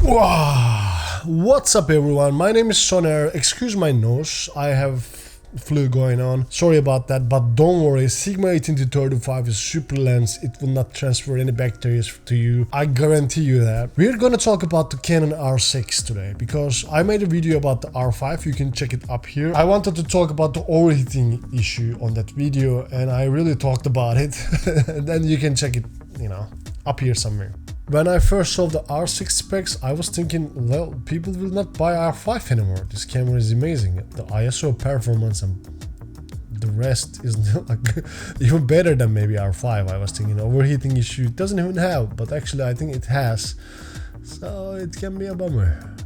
Wow. What's up everyone, my name is Soner. Excuse my nose, I have flu going on, sorry about that, but don't worry, Sigma 18-35 is super lens, it will not transfer any bacteria to you, I guarantee you that. We're gonna talk about the Canon R6 today, because I made a video about the R5, you can check it up here. I wanted to talk about the overheating issue on that video, and I really talked about it, and then you can check it, up here somewhere. When I first saw the R6 specs, I was thinking, well, people will not buy R5 anymore. This camera is amazing. The ISO performance and the rest is like even better than maybe R5. I was thinking overheating issue it doesn't even have, but actually I think it has. So it can be a bummer.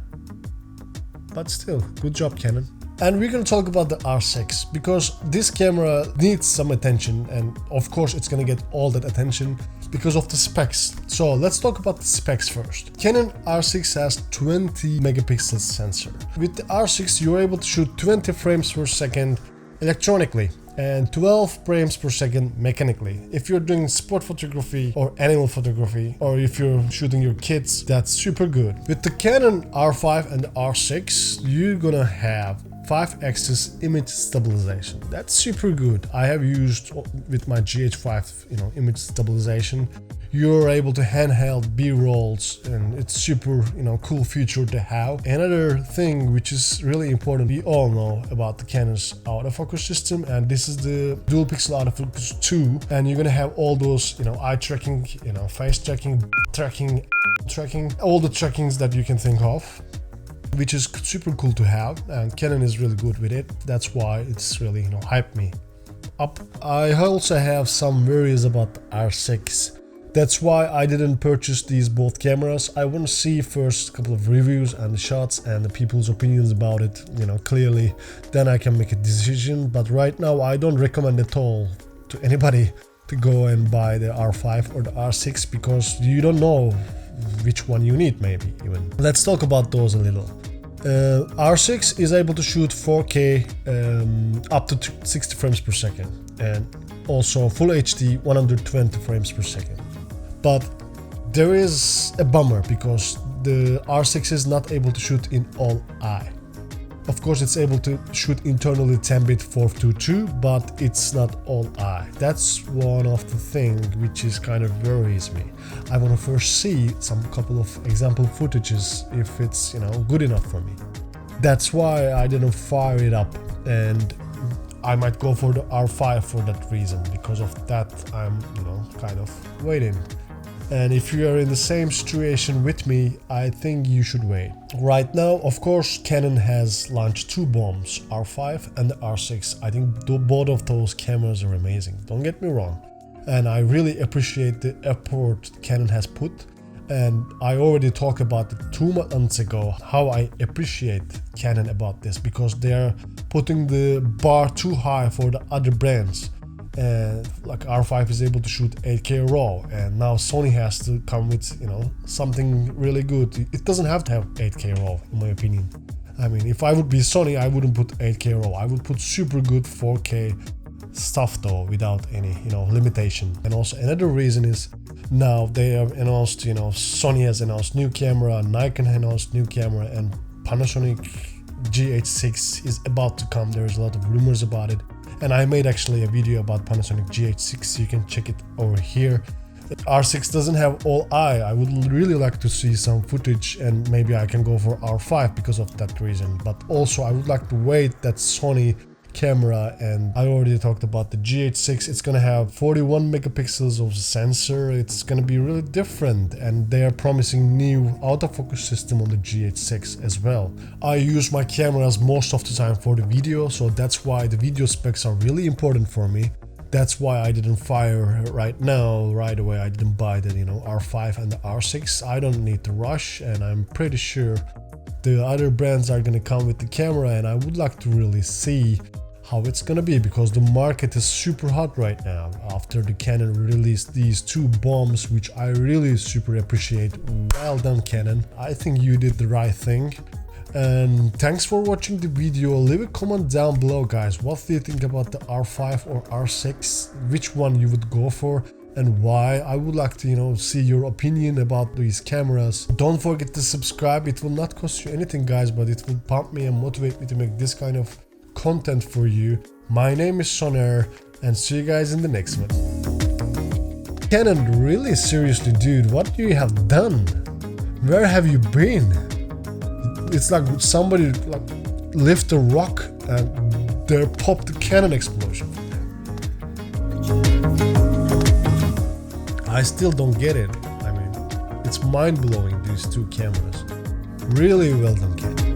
But still, good job Canon. And we're gonna talk about the R6 because this camera needs some attention, and of course it's gonna get all that attention because of the specs. So let's talk about the specs first. Canon R6 has 20 megapixels sensor. With the R6 you're able to shoot 20 frames per second electronically and 12 frames per second mechanically. If you're doing sport photography or animal photography, or if you're shooting your kids, that's super good. With the Canon R5 and R6 you're gonna have 5-axis image stabilization. That's super good. I have used with my GH5, image stabilization. You're able to handheld B-rolls, and it's super, cool feature to have. Another thing which is really important, we all know about the Canon's autofocus system, and this is the dual pixel autofocus 2, and you're gonna have all those, eye tracking, face tracking, tracking, all the trackings that you can think of, which is super cool to have, and Canon is really good with it. That's why it's really, hyped me up. I also have some worries about the R6. That's why I didn't purchase these both cameras. I want to see first a couple of reviews and the shots and the people's opinions about it, clearly. Then I can make a decision. But right now I don't recommend at all to anybody to go and buy the R5 or the R6 because you don't know which one you need, maybe even. Let's talk about those a little. R6 is able to shoot 4K up to 60 frames per second, and also full HD 120 frames per second. But there is a bummer because the R6 is not able to shoot in all eye. Of course it's able to shoot internally 10-bit 422, but it's not all eye. That's one of the things which is kind of worries me. I want to first see some couple of example footages if it's good enough for me. That's why I didn't fire it up, and I might go for the R5 for that reason. Because of that I'm kind of waiting. And if you are in the same situation with me, I think you should wait. Right now, of course, Canon has launched two bombs, R5 and the R6. I think both of those cameras are amazing, don't get me wrong. And I really appreciate the effort Canon has put. And I already talked about it 2 months ago, how I appreciate Canon about this, because they're putting the bar too high for the other brands. And like R5 is able to shoot 8K RAW, and now Sony has to come with something really good. It doesn't have to have 8K RAW in my opinion. I mean, if I would be Sony, I wouldn't put 8K RAW. I would put super good 4K stuff though, without any limitation. And also another reason is now they have announced, Sony has announced new camera, Nikon announced new camera, and Panasonic GH6 is about to come. There's a lot of rumors about it. And I made actually a video about Panasonic GH6, so you can check it over here. R6 doesn't have all eye. I would really like to see some footage, and maybe I can go for R5 because of that reason. But also I would like to wait that Sony camera, and I already talked about the GH6. It's gonna have 41 megapixels of sensor. It's gonna be really different, and they are promising new autofocus system on the GH6 as well. I use my cameras most of the time for the video, so that's why the video specs are really important for me. That's why I didn't fire right away. I didn't buy the R5 and the R6. I don't need to rush, and I'm pretty sure the other brands are gonna come with the camera, and I would like to really see how it's gonna be, because the market is super hot right now after the Canon released these two bombs, which I really super appreciate. Well done Canon, I think you did the right thing. And thanks for watching the video. Leave a comment down below guys, what do you think about the R5 or R6, which one you would go for, and why. I would like to, see your opinion about these cameras. Don't forget to subscribe. It will not cost you anything, guys, but it will pump me and motivate me to make this kind of content for you. My name is Soner, and see you guys in the next one. Canon, really seriously, dude, what you have done? Where have you been? It's like somebody lift a rock and there popped a Canon explosion. I still don't get it. I mean, it's mind-blowing, these two cameras. Really well done, Canon.